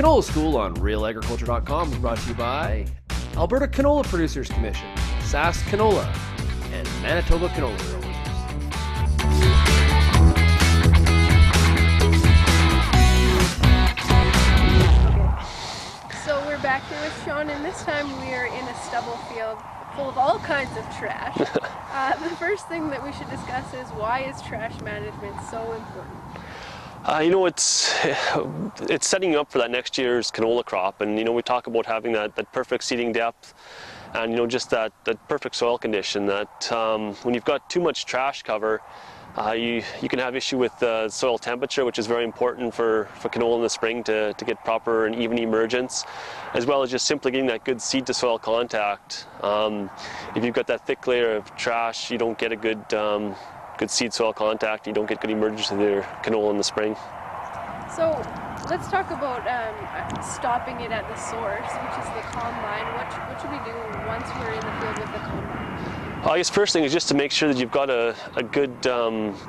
Canola School on realagriculture.com is brought to you by Alberta Canola Producers Commission, Sask Canola, and Manitoba Canola Growers. Okay, so we're back here with Sean, and this time we are in a stubble field full of all kinds of trash. The first thing that we should discuss is, why is trash management so important? It's setting you up for that next year's canola crop, and we talk about having that perfect seeding depth, and just that perfect soil condition. That when you've got too much trash cover, you can have issue with soil temperature, which is very important for canola in the spring to get proper and even emergence, as well as just simply getting that good seed to soil contact. If you've got that thick layer of trash, you don't get a good seed soil contact, you don't get good emergence of your canola in the spring. So let's talk about stopping it at the source, which is the combine. What should we do once we're in the field with the combine? I guess first thing is just to make sure that you've got a good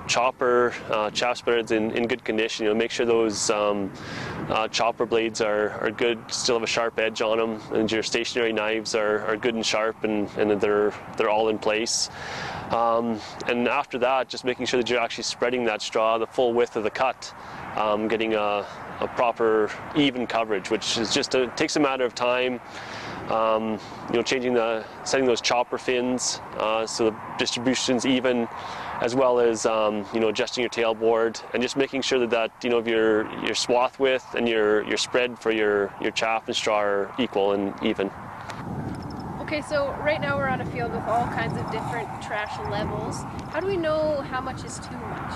chopper, chaff spreads in good condition. Make sure those chopper blades are good, still have a sharp edge on them, and your stationary knives are good and sharp, and they're all in place. And after that, just making sure that you're actually spreading that straw the full width of the cut, getting a proper even coverage, which is takes a matter of time. Setting those chopper fins so the distribution's even, as well as adjusting your tailboard, and just making sure that your swath width and your spread for your chaff and straw are equal and even. Okay, so right now we're on a field with all kinds of different trash levels. How do we know how much is too much?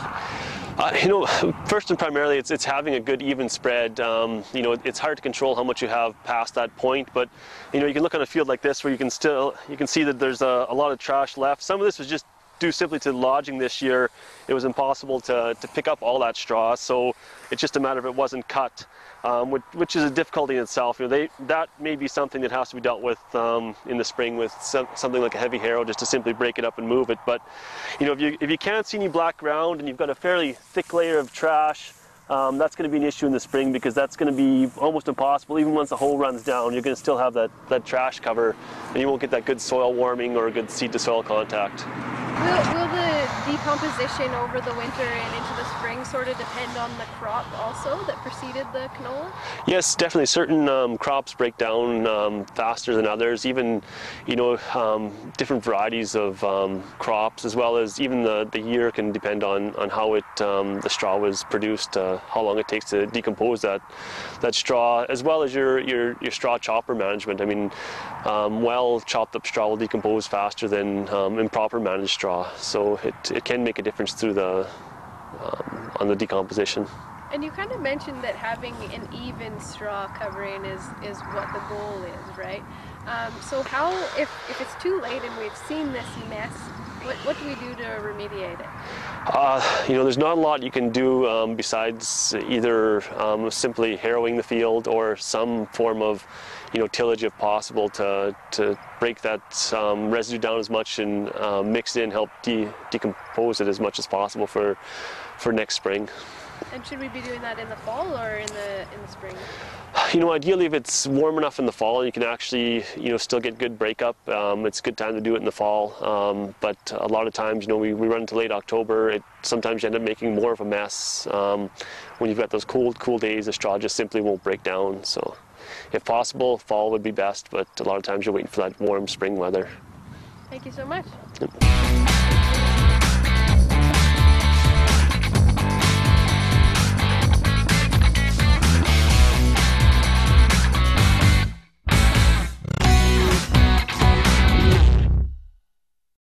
First and primarily, it's having a good even spread. It's hard to control how much you have past that point, but you can look on a field like this where you can see that there's a lot of trash left. Some of this was just due simply to lodging this year. It was impossible to pick up all that straw, so it's just a matter of it wasn't cut, which is a difficulty in itself. That may be something that has to be dealt with in the spring with something like a heavy harrow, just to simply break it up and move it. But if you can't see any black ground and you've got a fairly thick layer of trash, that's going to be an issue in the spring, because that's going to be almost impossible. Even once the hoe runs down, you're going to still have that trash cover, and you won't get that good soil warming or a good seed to soil contact. Will the decomposition over the winter and into the spring sort of depend on the crop also that preceded the canola? Yes, definitely. Certain crops break down faster than others. Even different varieties of crops, as well as even the year, can depend on how the straw was produced, how long it takes to decompose that straw, as well as your straw chopper management. I mean, well chopped up straw will decompose faster than improper managed straw, so it can make a difference through on the decomposition. And you kind of mentioned that having an even straw covering is what the goal is, right? So how, if it's too late and we've seen this mess, what do we do to remediate it? There's not a lot you can do besides either simply harrowing the field, or some form of tillage if possible, to break that residue down as much and mix it in, help decompose it as much as possible for next spring. And should we be doing that in the fall or in the spring? Ideally, if it's warm enough in the fall, you can actually still get good breakup. It's a good time to do it in the fall, but a lot of times we run into late October. Sometimes you end up making more of a mess. When you've got those cool days, the straw just simply won't break down. So if possible, fall would be best, but a lot of times you're waiting for that warm spring weather. Thank you so much.